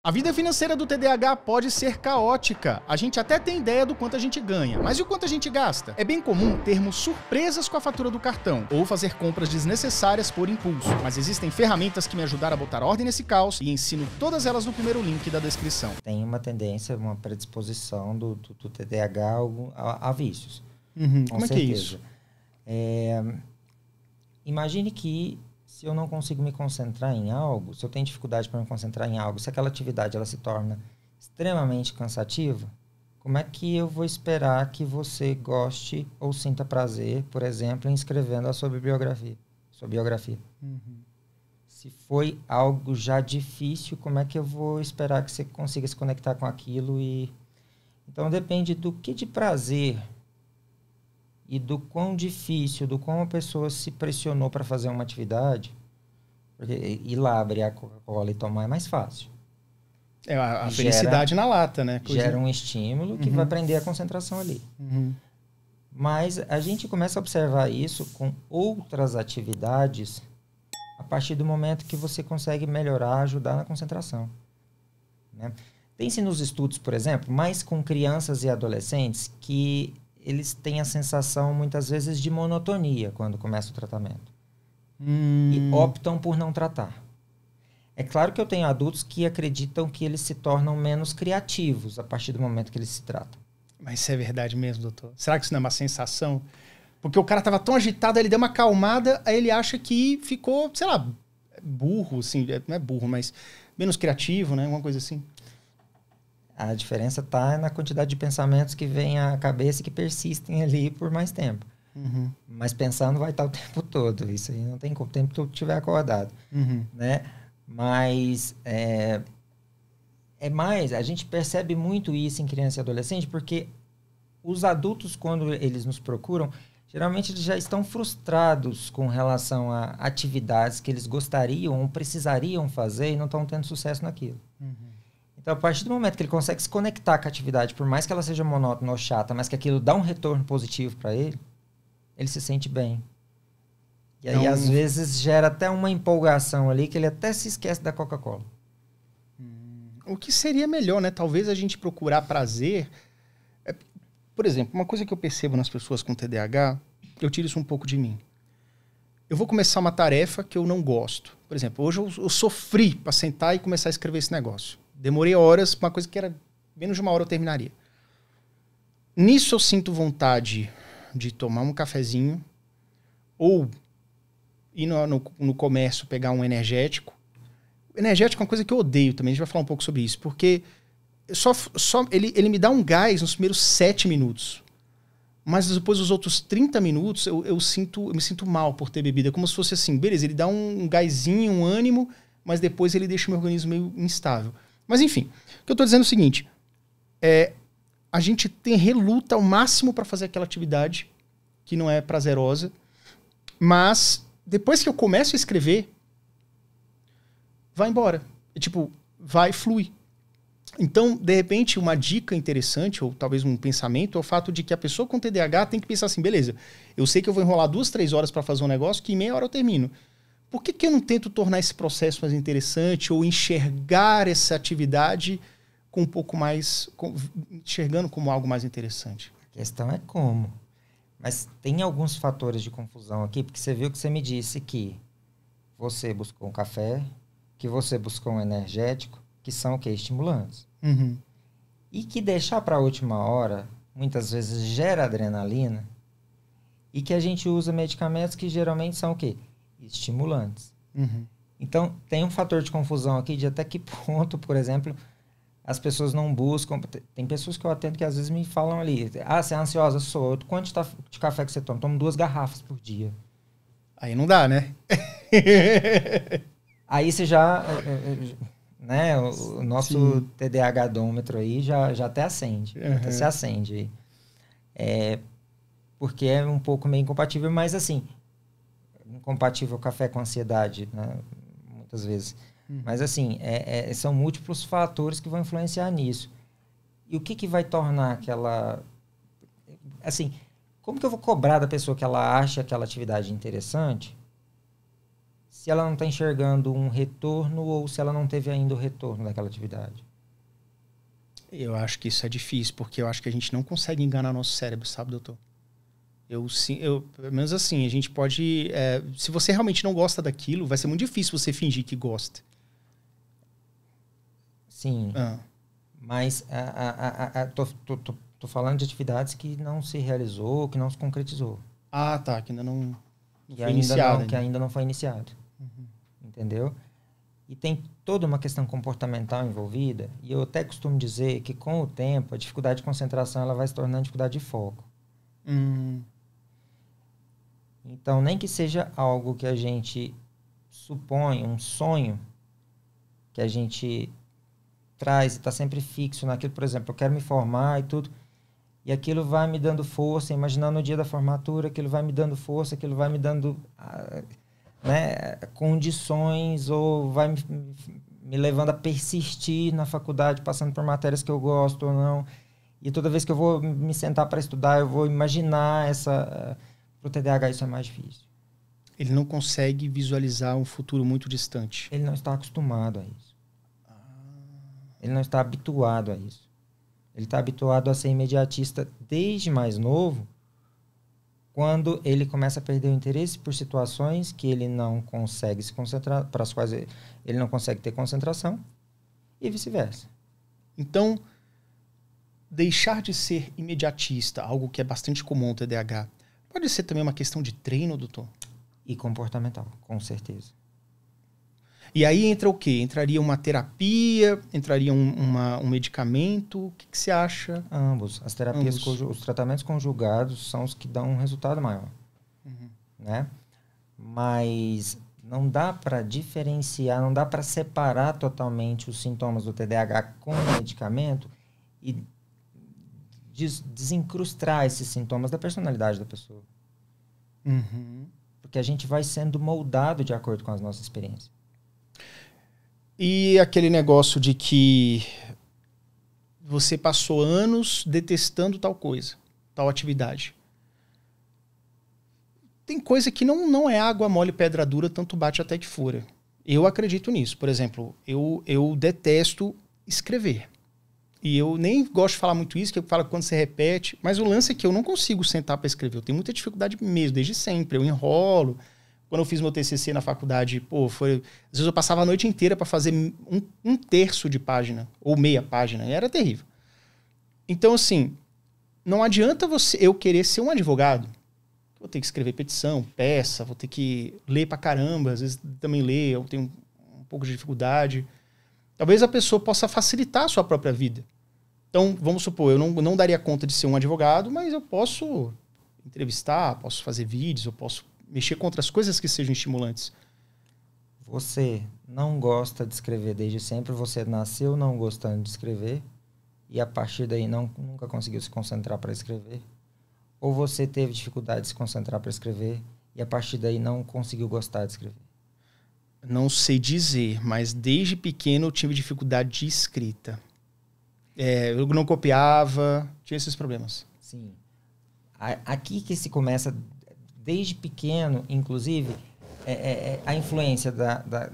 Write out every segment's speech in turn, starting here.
A vida financeira do TDAH pode ser caótica. A gente até tem ideia do quanto a gente ganha, mas e o quanto a gente gasta? É bem comum termos surpresas com a fatura do cartão ou fazer compras desnecessárias por impulso. Mas existem ferramentas que me ajudaram a botar ordem nesse caos e ensino todas elas no primeiro link da descrição. Tem uma tendência, uma predisposição do TDAH a vícios. Como é que é isso? Imagine que se eu não consigo me concentrar em algo, se eu tenho dificuldade para me concentrar em algo, se aquela atividade ela se torna extremamente cansativa, como é que eu vou esperar que você goste ou sinta prazer, por exemplo, em escrevendo a sua biografia? Se foi algo já difícil, como é que eu vou esperar que você consiga se conectar com aquilo? Então depende do que de prazer e do quão difícil, do quão a pessoa se pressionou para fazer uma atividade, porque ir lá abrir a Coca-Cola e tomar é mais fácil. É a felicidade na lata, né? Gera um estímulo que vai prender a concentração ali. Mas a gente começa a observar isso com outras atividades a partir do momento que você consegue melhorar, ajudar na concentração, né? Tem-se nos estudos, por exemplo, mais com crianças e adolescentes que eles têm a sensação, muitas vezes, de monotonia quando começa o tratamento. E optam por não tratar. É claro que eu tenho adultos que acreditam que eles se tornam menos criativos a partir do momento que eles se tratam. Mas isso é verdade mesmo, doutor? Será que isso não é uma sensação? Porque o cara estava tão agitado, ele deu uma acalmada, aí ele acha que ficou, sei lá, burro, assim, não é burro, mas menos criativo, né? Alguma coisa assim. A diferença está na quantidade de pensamentos que vêm à cabeça e que persistem ali por mais tempo. Mas pensando vai estar o tempo todo. Isso aí não tem como, o tempo que tu estiver acordado. Né? Mas a gente percebe muito isso em criança e adolescente, porque os adultos, quando eles nos procuram, geralmente eles já estão frustrados com relação a atividades que eles gostariam ou precisariam fazer e não estão tendo sucesso naquilo. Então, a partir do momento que ele consegue se conectar com a atividade, por mais que ela seja monótona ou chata, mas que aquilo dá um retorno positivo para ele, ele se sente bem. E aí, às vezes, gera até uma empolgação ali que ele até se esquece da Coca-Cola. O que seria melhor, né? Talvez a gente procurar prazer. Por exemplo, uma coisa que eu percebo nas pessoas com TDAH, eu tiro isso um pouco de mim. Eu vou começar uma tarefa que eu não gosto. Por exemplo, hoje eu sofri para sentar e começar a escrever esse negócio. Demorei horas, uma coisa que era menos de uma hora eu terminaria. Nisso eu sinto vontade de tomar um cafezinho ou ir no comércio pegar um energético. Energético é uma coisa que eu odeio também, a gente vai falar um pouco sobre isso, porque ele me dá um gás nos primeiros 7 minutos. Mas depois dos outros 30 minutos eu me sinto mal por ter bebido. É como se fosse assim, beleza, ele dá um gásinho, um ânimo, mas depois ele deixa o meu organismo meio instável. Mas enfim, o que eu estou dizendo é o seguinte, a gente reluta ao máximo para fazer aquela atividade que não é prazerosa, mas depois que eu começo a escrever, vai embora. Flui. Então, de repente, uma dica interessante, ou talvez um pensamento, é o fato de que a pessoa com TDAH tem que pensar assim, beleza, eu sei que eu vou enrolar 2, 3 horas para fazer um negócio que em meia hora eu termino. Por que eu não tento tornar esse processo mais interessante ou enxergar essa atividade com um pouco mais... enxergando como algo mais interessante? A questão é como. Mas tem alguns fatores de confusão aqui, porque você viu que você me disse que você buscou um café, que você buscou um energético, que são o quê? Estimulantes. E que deixar para a última hora, muitas vezes gera adrenalina, e que a gente usa medicamentos que geralmente são o quê? Estimulantes. Então, tem um fator de confusão aqui de até que ponto, por exemplo, as pessoas não buscam... Tem pessoas que eu atendo que às vezes me falam ali, você é ansiosa? Sou. Quanto de café que você toma? Tomo 2 garrafas por dia. Aí não dá, né? Aí você já... né, o nosso TDAH-dômetro aí já até acende. Até se acende. Porque é um pouco meio incompatível, mas assim... Incompatível café com ansiedade, né? Muitas vezes. Mas assim, são múltiplos fatores que vão influenciar nisso. E o que vai tornar aquela... Assim, como que eu vou cobrar da pessoa que ela acha aquela atividade interessante se ela não está enxergando um retorno ou se ela não teve ainda o retorno daquela atividade. Eu acho que isso é difícil, porque eu acho que a gente não consegue enganar nosso cérebro, sabe, doutor? Pelo menos assim, a gente pode... se você realmente não gosta daquilo, vai ser muito difícil você fingir que gosta. Sim. Mas tô falando de atividades que não se realizou, que não se concretizou. Ah, tá. Que ainda não Que foi ainda iniciado. que ainda não foi iniciado. Entendeu? E tem toda uma questão comportamental envolvida. E eu até costumo dizer que, com o tempo, a dificuldade de concentração ela vai se tornando dificuldade de foco. Então, nem que seja algo que a gente supõe, um sonho, que a gente traz e está sempre fixo naquilo. Por exemplo, eu quero me formar e tudo. E aquilo vai me dando força, imaginando o dia da formatura, aquilo vai me dando força, aquilo vai me dando condições, ou vai me levando a persistir na faculdade, passando por matérias que eu gosto ou não. E toda vez que eu vou me sentar para estudar, eu vou imaginar para o TDAH isso é mais difícil. Ele não consegue visualizar um futuro muito distante. Ele não está acostumado a isso. Ele não está habituado a isso. Ele está habituado a ser imediatista desde mais novo, quando ele começa a perder o interesse por situações que ele não consegue se concentrar, para as quais ele não consegue ter concentração, e vice-versa. Então, deixar de ser imediatista, algo que é bastante comum no TDAH, pode ser também uma questão de treino, doutor? E comportamental, com certeza. E aí entra o quê? Entraria uma terapia? Entraria um medicamento? O que você acha? Ambos. As terapias, os tratamentos conjugados são os que dão um resultado maior. Né? Mas não dá para diferenciar, não dá para separar totalmente os sintomas do TDAH com o medicamento e desencrustar esses sintomas da personalidade da pessoa. Porque a gente vai sendo moldado de acordo com as nossas experiências. E aquele negócio de que você passou anos detestando tal coisa, tal atividade. Tem coisa que não é água mole pedra dura, tanto bate até que fura. Eu acredito nisso. Por exemplo, eu detesto escrever. E eu nem gosto de falar muito isso, que eu falo quando você repete. Mas o lance é que eu não consigo sentar para escrever. Eu tenho muita dificuldade mesmo, desde sempre. Eu enrolo. Quando eu fiz meu TCC na faculdade, às vezes eu passava a noite inteira para fazer um terço de página, ou meia página, e era terrível. Então, assim, não adianta eu querer ser um advogado. Vou ter que escrever petição, peça, vou ter que ler pra caramba, às vezes também ler, eu tenho um pouco de dificuldade. Talvez a pessoa possa facilitar a sua própria vida. Então, vamos supor, eu não daria conta de ser um advogado, mas eu posso entrevistar, posso fazer vídeos, eu posso mexer com outras coisas que sejam estimulantes. Você não gosta de escrever desde sempre, você nasceu não gostando de escrever e a partir daí nunca conseguiu se concentrar para escrever? Ou você teve dificuldade de se concentrar para escrever e a partir daí não conseguiu gostar de escrever? Não sei dizer, mas desde pequeno eu tive dificuldade de escrita. Eu não copiava, tinha esses problemas. Sim. Aqui que se começa... Desde pequeno, inclusive, a influência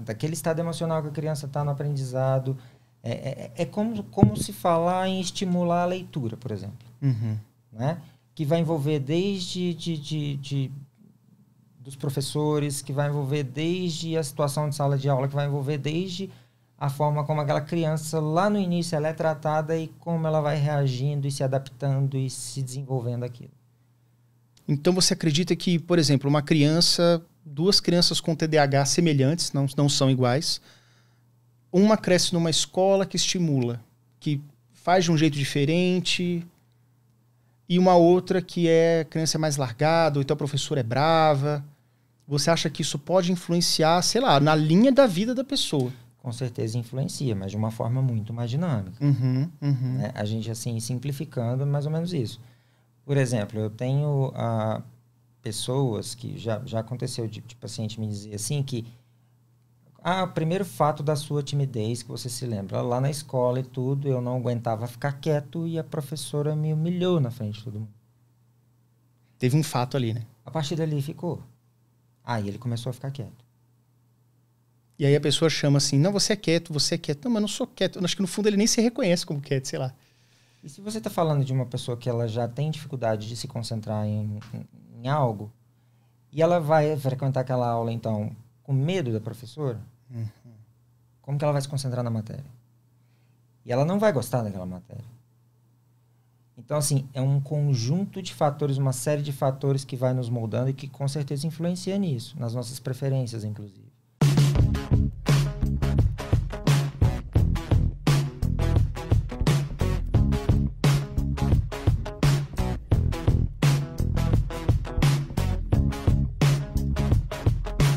daquele estado emocional que a criança está no aprendizado. É como se falar em estimular a leitura, por exemplo. Né? Que vai envolver desde dos professores, que vai envolver desde a situação de sala de aula, que vai envolver desde a forma como aquela criança, lá no início, ela é tratada e como ela vai reagindo e se adaptando e se desenvolvendo aquilo. Então você acredita que, por exemplo, duas crianças com TDAH semelhantes, não são iguais, uma cresce numa escola que estimula, que faz de um jeito diferente, e uma outra que a criança é mais largada, ou então a professora é brava. Você acha que isso pode influenciar, sei lá, na linha da vida da pessoa? Com certeza influencia, mas de uma forma muito mais dinâmica. Né? A gente, assim, simplificando, mais ou menos isso. Por exemplo, eu tenho pessoas que já aconteceu de paciente me dizer assim que o primeiro fato da sua timidez, que você se lembra, lá na escola e tudo, eu não aguentava ficar quieto e a professora me humilhou na frente de todo mundo. Teve um fato ali, né? A partir dali ficou. Aí ele começou a ficar quieto. E aí a pessoa chama assim, não, você é quieto, você é quieto. Não, mas eu não sou quieto. Eu acho que no fundo ele nem se reconhece como quieto, sei lá. E se você está falando de uma pessoa que ela já tem dificuldade de se concentrar em algo, e ela vai frequentar aquela aula, então, com medo da professora, como que ela vai se concentrar na matéria? E ela não vai gostar daquela matéria. Então, assim, é um conjunto de fatores, uma série de fatores que vai nos moldando e que com certeza influencia nisso, nas nossas preferências, inclusive.